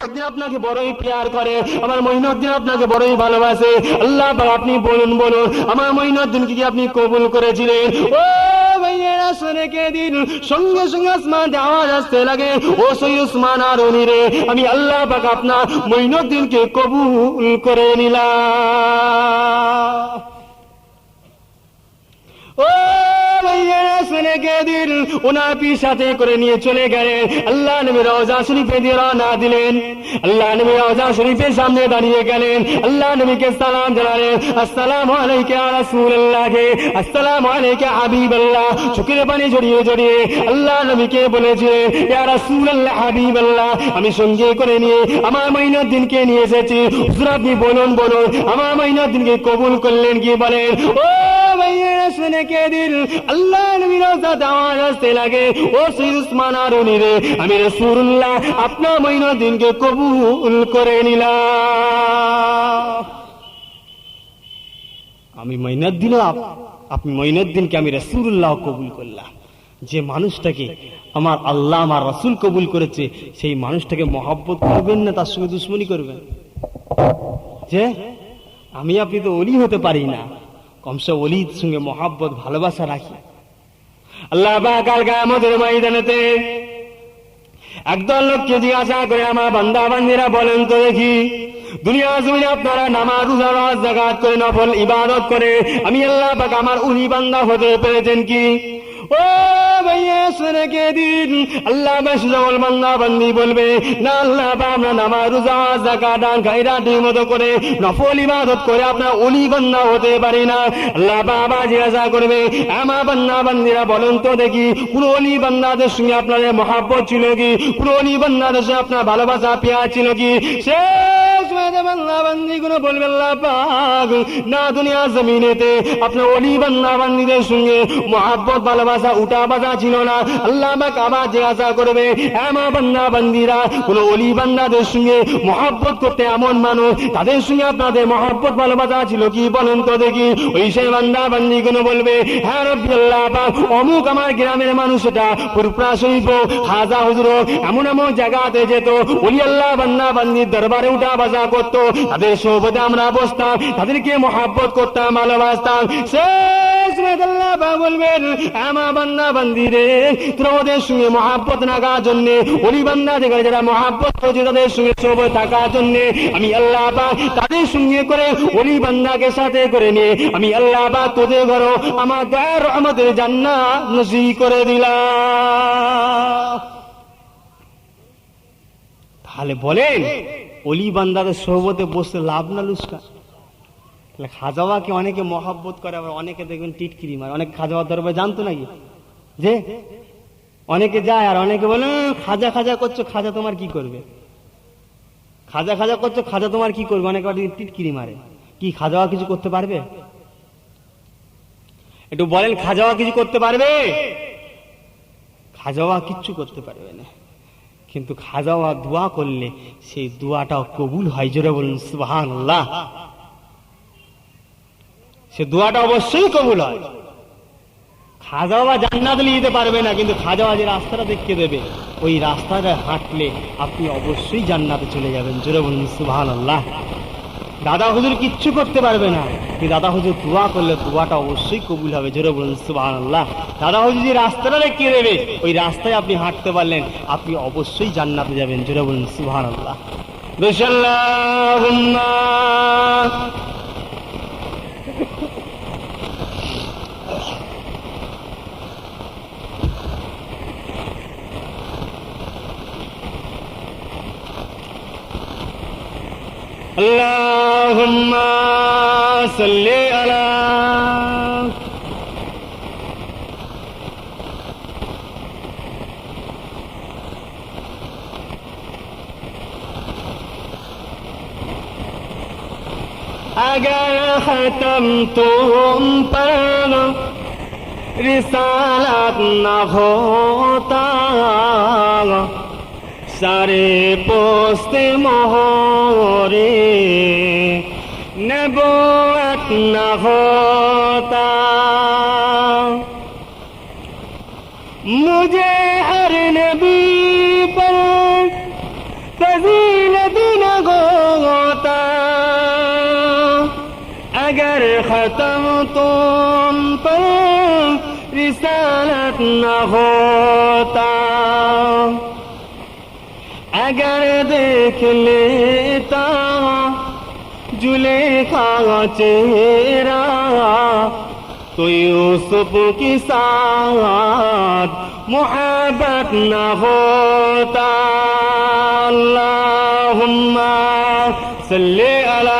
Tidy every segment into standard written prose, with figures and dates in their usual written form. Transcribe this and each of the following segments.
আপনাকে বড়ই প্যার করে, আমার মঈনুদ্দিন আপনাকে বড়ই ভালোবাসে। আল্লাহ পাক আপনি বলুন আমার মঈনুদ্দিনকে কি আপনি কবুল করেছিলেন? ও ভাইয়েরা শুনে কে দিন সঙ্গে সঙ্গে আসমান আওয়াজ আসতে লাগে, ও সই উসমান আরুনি রে, আমি আল্লাহ পাক আপনার মঈনুদ্দিনকে কবুল করে নিলাম। ও ভাইয়েরা শুনে কে দিন ওনার পীর সাথে করে নিয়ে চলে গেলেন। আল্লাহ নবী রওজা শরীফে দিয়ে রওনা দিলেন। আল্লাহ নবী রওজা শরীফের সামনে দাঁড়িয়ে গেলেন। আল্লাহ নবীকে সালাম জানালেন, আসসালামু আলাইকা ইয়া রাসূলুল্লাহ, আসসালামু আলাইকা হাবিবাল্লাহ। চোখের পানি জড়িয়ে জড়িয়ে আল্লাহ নবীকে বলেছে, ইয়া রাসূলুল্লাহ হাবিবাল্লাহ, আমি সঙ্গে করে নিয়ে আমার মঈনুদ্দিনকে নিয়ে এসেছি, হুজুর আপনি বলুন আমার মঈনুদ্দিনকে কবুল করলেন কি? বলেন। ও ভাইয়েরা শুনে কে দিন আল্লাহ নবীর রওজা আওয়াজ আসতে লাগে, ও সৈয়দ উসমান আরুনি রে, আমি রাসূলুল্লাহ আপনার মঈনুদ্দিনকে কবুল করে নিলাম। আমি মঈনুদ্দিন, আপনি মঈনুদ্দিনকে আমি রাসূলুল্লাহ কবুল করলাম। যে মানুষটাকে আমার আল্লাহ আমার রাসূল কবুল করেছে, সেই মানুষটাকে মহব্বত করবেন না তার সঙ্গে দুশমনি করবেন? যে আমি আপনি তো ওলি হতে পারি না, কমসে ওলির সঙ্গে মহব্বত ভালোবাসা রাখি। আল্লাহ পাক কাল কিয়ামতের ময়দানেতে একদল লোককে জিজ্ঞাসা করে, আমার বান্দা বান্দীরা বলেন তো দেখি, দুনিয়া জমিনে আপনারা নামাজ রোজা যাকাত করে নফল ইবাদত করে আমি আল্লাহ পাক আমার ওলি বান্দা হতে পেরেছেন কি? ও ভাইয়া শুনে কে দিন আল্লাহ বেশ সকল বান্দা বান্দি বলবে, না আল্লাহ পাক আমরা নামাজ রোজা যাকাত দান খায়রাতের মতো করে নফল ইবাদত করে আপনার ওলি বান্দা হতে পারি না। আল্লাহ পাক জিজ্ঞাসা করবে, আমার বান্দা বান্দিরা বলেন তো দেখি, কোন ওলি বান্দাদের সঙ্গে আপনাদের মহব্বত ছিল কি? কোন ওলি বান্দাদের সঙ্গে আপনার ভালোবাসা পেয়ার ছিল কি? শেষ বান্দা বান্দি গুলো বলবে, আল্লাহ পাক না, দুনিয়া জমিনেতে আপনার ওলি বান্দা বান্দিদের সঙ্গে মহব্বত ভালোবাসা উঠা বাজা ছিল না। আল্লাহ পাক আবার জিজ্ঞাসা করবে, আমার বান্দা বান্দিরা কোন ওলি বান্দাদের সঙ্গে মহব্বত করতে এমন মানুষ, তাদের সঙ্গে আপনাদের মহব্বত ভালোবাসা ছিল কি? বলেন তো দেখি। ওই সেই বান্দা বান্দি গুলো বলবে, হ্যাঁ রব্বি আল্লাহ পাক অমুক আমার গ্রামের মানুষটা ফুরফুরা শরীফ হাজা হুজুর এমন এমন জায়গাতে যেত, ওলি আল্লাহ বান্দা বান্দির দরবারে উঠা বাজা করতো, তাদের সোহবতে আমরা বসতাম, তাদেরকে মহব্বত করতাম, ভালোবাসতাম। শেষ আল্লাহ পাক বলবেন, আমার বান্দা বান্দি রে, তোরা ওদের সঙ্গে মহব্বত রাখার জন্য, ওলি বান্দা থেকে যারা মহব্বত করছে তাদের সঙ্গে সোহবত থাকার জন্য আমি আল্লাহ পাক তাদের সঙ্গে করে ওলি বান্দাকে সাথে করে নিয়ে আমি আল্লাহ পাক তোদের ঘর আমার দয়ার রহমতের জান্নাত নসিব করে দিলাম। তাহলে বলেন, ওলি বান্দাদের সোহবতে বসে লাভ না লুস্কা? খাজাওয়াকে অনেকে মহব্বত করে, আবার অনেকে দেখবেন টিটকিরি মারে। অনেক খাজাওয়া দরবারে জানতো নাকি যে অনেকে যায়, আর অনেকে বলে খাজা খাজা করছো, খাজা তোমার কি করবে? খাজা খাজা করছো, খাজা তোমার কি করবে? অনেকে টিটকিরি মারে। কি খাজাওয়া কিছু করতে পারবে? একটু বলেন, খাজাওয়া কিছু করতে পারবে? খাজাওয়া কিচ্ছু করতে পারবে না, কিন্তু খাজাওয়া দোয়া করলে সেই দোয়াটাও কবুল হয়। জোরে বলুন সুবহানাল্লাহ। সে দোয়াটা অবশ্যই কবুল হয়। খাজাওয়া জান্নাত নিয়ে যেতে পারবে না, কিন্তু খাজাওয়া যে রাস্তাটা দেখিয়ে দেবে, ওই রাস্তাটা হাঁটলে আপনি অবশ্যই জান্নাতে চলে যাবেন। জোরে বলুন সুবহানাল্লাহ। দাদা হুজুর কিচ্ছু করতে পারবে না, কিন্তু দাদা হুজুর দোয়া করলে দোয়াটা অবশ্যই কবুল হবে। জোরে বলুন সুবহানাল্লাহ। দাদা হুজুর যে রাস্তাটা দেখিয়ে দেবে, ওই রাস্তায় আপনি হাঁটতে পারলেন, আপনি অবশ্যই জান্নাতে যাবেন। জোরে বলুন সুবহানাল্লাহ। আল্লাহুম্মা সাল্লি আলা अगर खत्म तुम पर रिसालत न होता, सारे पोस्त मोहरे नबूवत न होता, मुझे हर नबी पर फजीलत खत्म तुम पर रिसालत न होता, अगर देख लेता जुलेखा चेहरा तो यूसुफ के साथ मोहब्बत न होता। अल्लाहुम्मा सल्ली अला।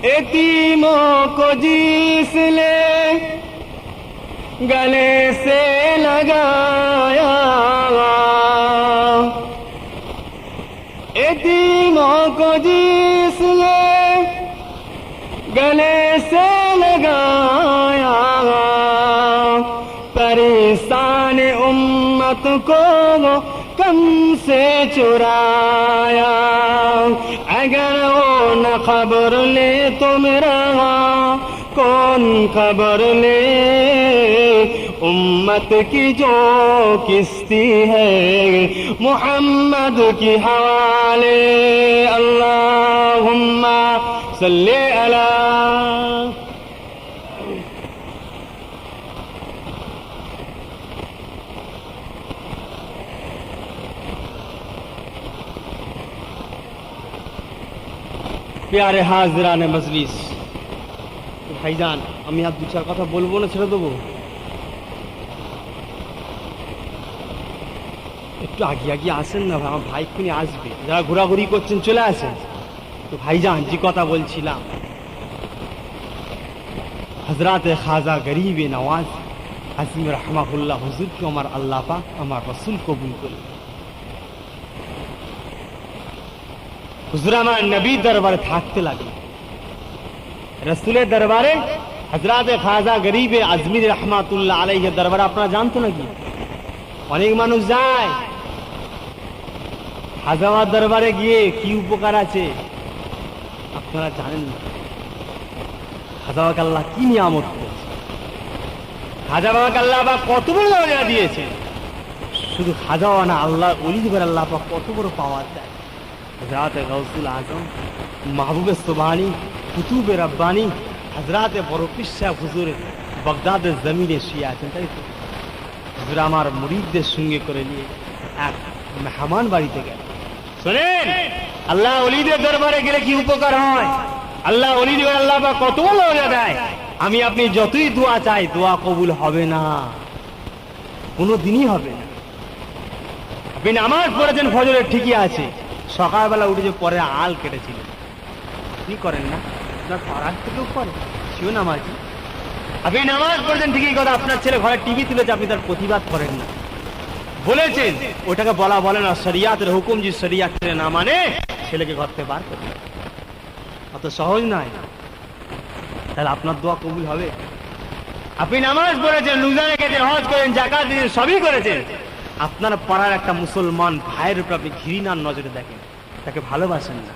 यतीमों को जिसने गले से लगाया, यतीमों को जिसने गले से लगाया, परेशान उम्मत को कम से चुराया। अगर वो न खबर ले तो मेरा कौन खबर ले, उम्मत की जो किस्ती है मोहम्मद की हवाले। अल्लाहुम्मा सल्ली अला। प्यारे हाजिरान मजलिस, ভাইজান আমি আর দু চার কথা বলবো না ছেড়ে দেবো? একটু আগে আগে আসেন না, আমার ভাই খুনি আসবে, যারা ঘোরাঘুরি করছেন চলে আসেন। তো ভাইজান যে কথা বলছিলাম, হযরত খাজা গরিব নওয়াজ আজিম রাহমাহুল্লাহ হুজুরকে আমার আল্লাহ পাক আমার রাসূল কবুল করলেন। হুজুর আমার নবী দরবারে থাকতে লাগলেন। রসুলের দরবারে হযরত খাজা গরিব আজমির রহমাতুল্লাহ আলাইহির দরবারে আপনারা জানতো নাকি? অনেক মানুষ যায়। খাজা বাবার দরবারে গিয়ে কি উপকার আছে আপনারা জানেন না। খাজা বাবাকে আল্লাহ কি নিয়ামত করেছে, খাজা বাবাকে আল্লাহ পাক কত বড় দরজা দিয়েছে। শুধু খাজা বাবা না, আল্লাহ ওলিদের আল্লাহ পাক কত বড় পাওয়ার দেয়। হযরত গাউসুল আজম, মাহবুবে সুবহানী, কুতুবে রব্বানী, হযরত বড় পীর সাহেব হুজুর বাগদাদের জমিনে শুয়ে আছেন, তাই তো? হুজুর আমার মুরিদদের সঙ্গে করে নিয়ে এক মেহমান বাড়িতে গেল। শোনেন, আল্লাহ ওলিদের দরবারে গেলে কি উপকার হয়, আল্লাহ ওলিদের আল্লাহ পাক কত বড় দরজা দেয়। আমি আপনি যতই দোয়া চাই, দোয়া কবুল হবে না, কোনোদিনই হবে না। আপনি নামাজ পড়েছেন ফজরের, ঠিকই আছে, সকালবেলা উঠে যে পরে আল কেটেছিলেন, আপনি করেন না, আপনার পাড়ার থেকেও করে, সেও নামাজি। আপনি নামাজ পড়েছেন ঠিকই কথা, আপনার ছেলে ঘরে টিভি তুলেছে, আপনি তার প্রতিবাদ করেন না, বলেছেন ওটাকে বলা বলে না, শরিয়াতের হুকুম যে শরিয়াত না মানে ছেলেকে ঘর থেকে বার করে, অত সহজ নয়। তাহলে আপনার দোয়া কবুল হবে? আপনি নামাজ পড়েছেন, রোজা রেখেছেন, হজ করেন, যাকাত দিয়েছেন, সবই করেছেন, আপনার পাড়ার একটা মুসলমান ভাইয়ের উপর আপনি ঘৃণার নজরে দেখেন, তাকে ভালোবাসেন না,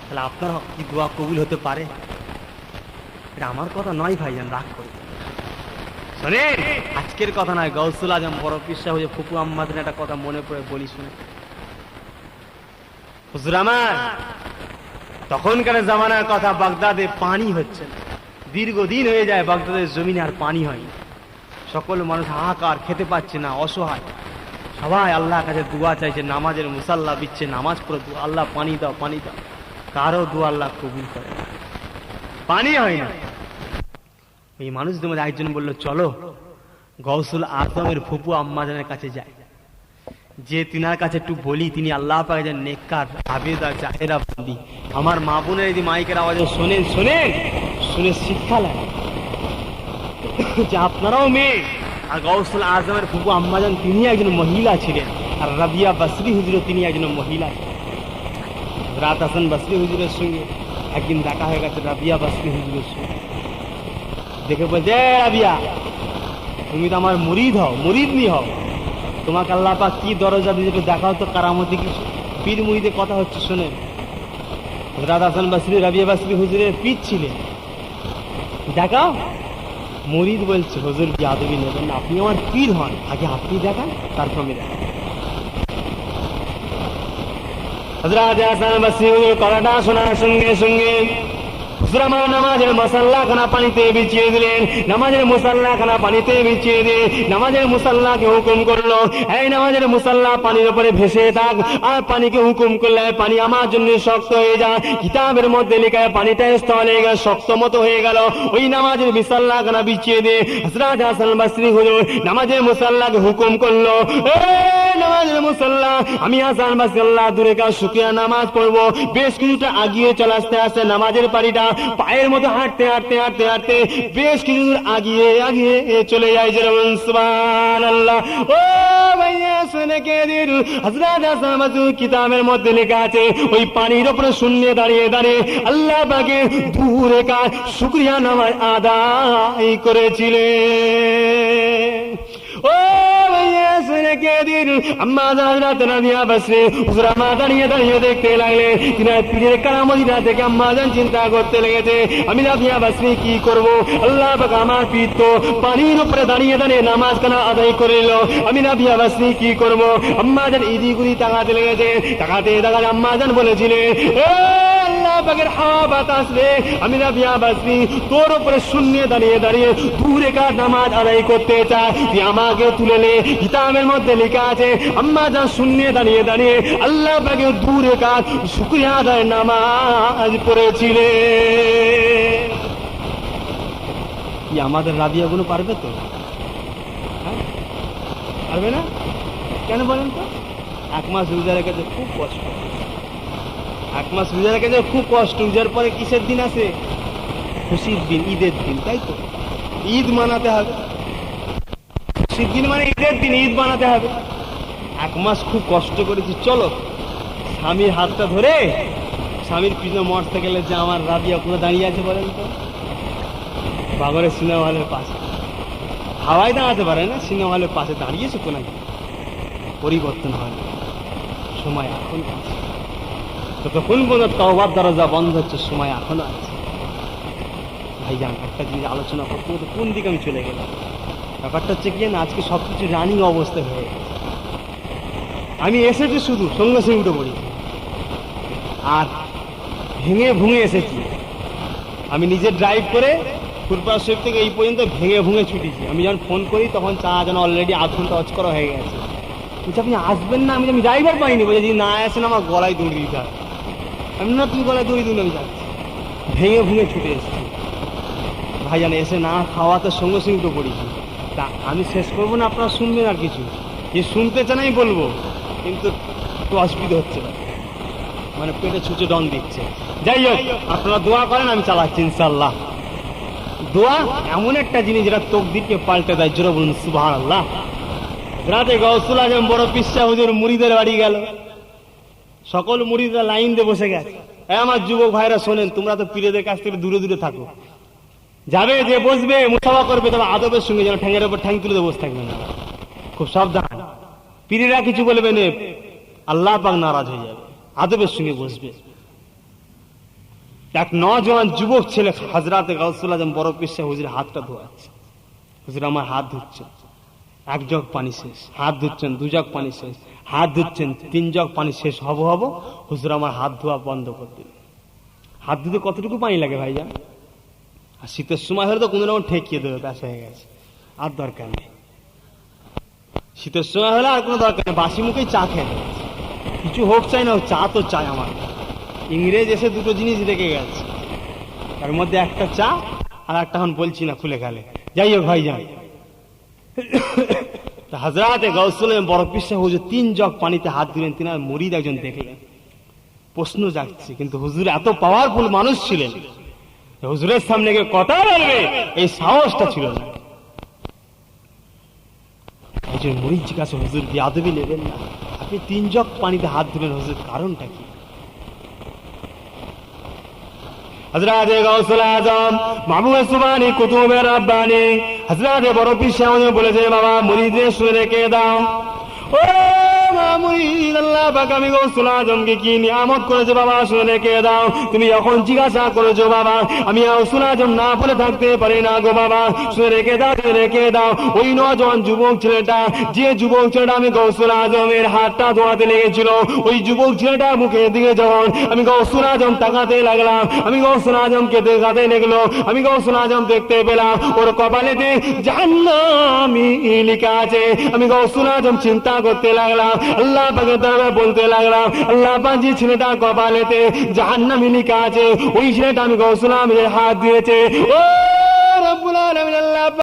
তাহলে আপনার কি দোয়া কবুল হতে পারে? এটা আমার কথা নয় ভাইজান, রাগ করে শোনেন, আজকের কথা নয়, গাউসুল আজম বড় পীর সাহেব ফুপু আম্মাদের একটা কথা মনে পড়ে বলি, শুনে। হুজুর আমার তখনকার জামানার কথা, বাগদাদে পানি হচ্ছে না, দীর্ঘদিন হয়ে যায় বাগদাদের জমিনে আর পানি হয়নি, সকল মানুষ হাহাকার, খেতে পাচ্ছে না, অসহায়, সবাই আল্লাহর কাছে দোয়া চাইছে, নামাজের মুসাল্লা বিচ্ছে, নামাজ পড়ে দোয়া, আল্লাহ পানি দাও, পানি দাও, কারো দোয়া আল্লাহ কবুল করে না, পানি হয় না। এই মানুষদের মধ্যে একজন বলল, চলো গাউসুল আজমের ফুপু আম্মাজানের কাছে যাই, যে তিনার কাছে একটু বলি, তিনি আল্লাহ পাক একজন নেককার আবেদা জাহেরা বান্দি। আমার মা বোনের এই মাইকের আওয়াজে শোনেন, শোনেন, শুনে শিক্ষা লাগে যে আপনারাও মেয়ে। আর গাউসুল আজমের ফুপু আম্মাজান তিনি একজন মহিলা ছিলেন, আর রাবিয়া বসরি হুজুরও তিনি একজন মহিলা ছিলেন। রাত হাসান বসরি হুজুরের সঙ্গে একদিন দেখা হয়ে গেছে রাবিয়া বসরি হুজুরের সঙ্গে, দেখে বলছে, রাবিয়া তুমি তো আমার মুরিদ হও, মুরিদনি হও, তোমাকে আল্লাহ পাক কি দরজা দিয়েছে দেখাও তো, কারামতি কিছু। পীর মুরিদের কথা হচ্ছে, শোনেন। রাত হাসান বসরি রাবিয়া বসরি হুজুরের পীর ছিলেন, দেখাও। মুরিদ বলছে হুজুর বেয়াদবি নেবেন না, আপনি আমার পীর হন, আগে আপনি দেখান তারপর আমি দেখান। হযরত হাসান বসরি হুজুর কথাটা শোনার সঙ্গে সঙ্গে হুজুর আমার নামাজের মুসাল্লাখানা পানিতে বিছিয়ে দিলেন। নামাজের মুসাল্লাখানা পানিতে বিছিয়ে দিয়ে নামাজের মুসাল্লাকে হুকুম করলো, এই নামাজের মুসাল্লা পানির উপরে ভেসে থাক। আর পানিকে হুকুম করলে পানি আমার জন্য শক্ত হয়ে যায়। কিতাবের মধ্যে লেখা পানিটা স্থলে শক্ত মতো হয়ে গেল। ওই নামাজের মুসাল্লাখানা বিছিয়ে দিয়ে হযরত হাসান বসরি হুজুর নামাজের মুসাল্লাকে হুকুম করলো, নামাজের মুসাল্লা আমি হাসান বসরি আল্লাহ দূরে কাজ শুকরিয়া নামাজ পড়বো। বেশ কিছুটা আগিয়ে চলে আসতে আসতে নামাজের পানিটা পায়ের মতো হাঁটতে হাঁটতে হাঁটতে হাঁটতে বেশ কিছু দূর আগিয়ে আগিয়ে চলে যায়। যেমন সুবহানাল্লাহ। ও ভাইয়া শুনে কে দিন হযরত হাসান বসরি কিতাবের মধ্যে লেখা আছে ওই পানির উপরে শূন্য দাঁড়িয়ে দাঁড়িয়ে আল্লাহ পাকের দূরে কাজ শুকরিয়া নামাজ আদায় করেছিলেন। ও ভাইয়া শুনে কে দিন আম্মা হযরত রাবিয়া বসরি হুজুর মা দাঁড়িয়ে দাঁড়িয়ে দেখতে লাগলেন। তিনি পীরের কারামতিটা থেকে আম্মা জান চিন্তা করতে লেগেছে, আমি রাবিয়া বসরি কি করব? আল্লাহ পাক আমার পীর তো পানির উপরে দাঁড়িয়ে দাঁড়িয়ে নামাজ কানা আদায় করে নিল, আমি রাবিয়া বসরি কি করব? আম্মা জান ইদিগুলি তাকাতে লেগেছে। তাকাতে তাকাতে আম্মা জান বলেছিলেন, আল্লাহ পাকের হাওয়া বাতাস রে, আমি রাবিয়া বসরি তোর উপরে শূন্য দাঁড়িয়ে দাঁড়িয়ে দূরে কাজ নামাজ আদায় করতে চাই, তুই আমাকে তুলে নে। কিতাবের মধ্যে লেখা আছে আম্মা জান শূন্য দাঁড়িয়ে দাঁড়িয়ে আল্লাহ পাকের দূরে কাজ শুকরিয়া আদায় নামাজ পড়েছিলেন। কি আমাদের রাবিয়া গুলো পারবে তো? পারবে না? কেন বলেন তো? 1 মাস রোজা রেখেছে, খুব কষ্ট। 1 মাস রোজা রেখেছে, খুব কষ্ট। রোজার পরে কিসের দিন আছে? খুশির দিন, ঈদের দিন, তাই তো? ঈদ মানাতে হবে। খুশির দিন মানে ঈদের দিন, ঈদ বানাতে হবে। 1 মাস খুব কষ্ট করেছি, চলো স্বামীর হাতটা ধরে স্বামীর পিছনে মরতে গেলে যে আমার রাবিয়া কোথায় দাঁড়িয়ে আছে বলেন তো? বাগরের সিনেমা হলের পাশে। হাওয়ায় দাঁড়াতে পারে না, সিনেমা হলের পাশে দাঁড়িয়েছে কোন পরিবর্তন হয় না। সময় এখন আছে, ততক্ষণ পর্যন্ত তওবার দরজা বন্ধ হচ্ছে, সময় এখনো আছে। ভাইজান একটা জিনিস আলোচনা করতে করতে কোন দিকে আমি চলে গেলাম। ব্যাপারটা হচ্ছে কি না, আজকে সবকিছু রানিং অবস্থায় হয়ে গেছে। আমি এসেছি শুধু সঙ্গে সঙ্গে উঠে পড়ি, আর ভেঙে ভুঙে এসেছি। আমি নিজে ড্রাইভ করে ফুরফুরা শরীফ থেকে এই পর্যন্ত ভেঙে ভুঙে ছুটেছি। আমি যখন ফোন করি তখন চা যেন অলরেডি 8 ঘন্টা অচ করা হয়ে গেছে। বলছি আপনি আসবেন না? আমি ড্রাইভার পাইনি। বলছি যদি না আসেন আমার গলায় দৌড় দিতে হবে। আমি না, তুমি গলায় দৌড়ি দিন, আমি যাচ্ছি। ভেঙে ভুঙে ছুটে এসেছি ভাইজান। এসে না খাওয়াতে সঙ্গে সঙ্গে উঠে পড়েছি। তা আমি শেষ করবো না, আপনারা শুনবেন আর কিছু? যে শুনতে চান আমি বলবো, কিন্তু একটু অসুবিধা হচ্ছে না, মানে পেটে ছুঁচে ডন দিচ্ছে। যাই হোক, আপনারা দোয়া করেন, আমি চালাচ্ছি ইনশাআল্লাহ। দোয়া এমন একটা জিনিস যেটা তকদিরকে পাল্টে দেয়। জোরে বলুন সুবহানাল্লাহ। রাতে গাউসুল আজম বড় পীর সাহেব হুজুর মুরিদের বাড়ি গেল। সকল মুরিদরা লাইন দিয়ে বসে গেছে। আমার যুবক ভাইরা শোনেন, তোমরা তো পীরেদের কাছ থেকে দূরে দূরে থাকো। যাবে যে বসবে মুসাফা করবে, তবে আদবের সঙ্গে, যেন ঠ্যাঙের উপর ঠ্যাং তুলে বসে থাকবে না। খুব সাবধান। পীরেরা কিছু বলবে না, আল্লাহ পাক নারাজ হয়ে যাবে। আদবের সঙ্গে বসবে। এক নজওয়ান যুবক ছেলে হযরত গাউসুল আজম বড় পীর সাহেব হুজুর হাতটা ধোয়াচ্ছে। হুজুর আমার হাত ধুচ্ছে। 1 জগ পানি শেষ, হাত ধুচ্ছেন। 2 জগ পানি শেষ, হাত ধুচ্ছেন। 3 জগ পানি শেষ হব হুজুর আমার হাত ধোয়া বন্ধ করে দিল। হাত ধুতে কতটুকু পানি লাগে ভাইজান? আর শীতের সময় হলে তো কোনো রকম ঠেকিয়ে দেবে, ব্যাস হয়ে গেছে, আর দরকার নেই। শীতের সময় হলে আর কোনো দরকার নেই, বাসি মুখেই চা খেয়ে দেবে। কিছু হোক চাই না, চা তো চাই আমার। ইংরেজ এসে 2টো জিনিস রেখে গেছে, তার মধ্যে একটা চা আর একটা এখন বলছি না খুলে গেলে। যাই হোক ভাইজান, হযরত গাউসুল আজম বড় পীর সাহেব হুজুর 3 জগ পানিতে হাত দিলেন। তিনি আর মুরিদ একজন দেখলেন। প্রশ্ন জাগছে, কিন্তু হুজুর এত পাওয়ারফুল মানুষ ছিলেন, হুজুরের সামনে গিয়ে কথা বলবে এই সাহসটা ছিল না। একজন মুরিদ জিজ্ঞাসা, হুজুর বেয়াদবি নেবেন না, আপনি 3 জগ পানিতে হাত দিলেন, হুজুর কারণটা কি? হযরত গাউসুল আজম মাহবুব সুবহানী কুতুবে রাব্বানী হযরত বড় পীর সাহেব বলেছে, বাবা মুরিদদের শুনে রেখে দাও। ও মুরিদ আল্লাহ পাক আমি গৌসুল আজমকে কি নিয়ামত করেছে বাবা শুনে রেখে দাও। তুমি এখন জিজ্ঞাসা করেছো বাবা আমি গৌসুল আজম না বলে থাকতে পারি না গো বাবা, শুনে রেখে দাও শুনে রেখে দাও। ওই নজওয়ান যুবক ছেলেটা, যে যুবক ছেলেটা আমি গৌসুল আজমের হাতটা ধোয়াতে লেগেছিল, ওই যুবক ছেলেটা মুখের দিকে যখন আমি গৌসুল আজম তাকাতে লাগলাম, আমি গৌসুল আজমকে দেখাতে লাগলো, আমি গৌসুল আজম দেখতে পেলাম ওর কপালেতে জাহান্নামী লেখা আছে। আমি গৌসুল আজম চিন্তা করতে লাগলাম, আল্লাহ পাকের দরবারে বলতে লাগলাম, আল্লাহ পাক যে ছেলেটা কপালেতে জাহান্নামী লেখা আছে ওই ছেলেটা আমি গৌসুল আজমের হাত দিয়েছে। ও রব্বুল আলামিন আল্লাহ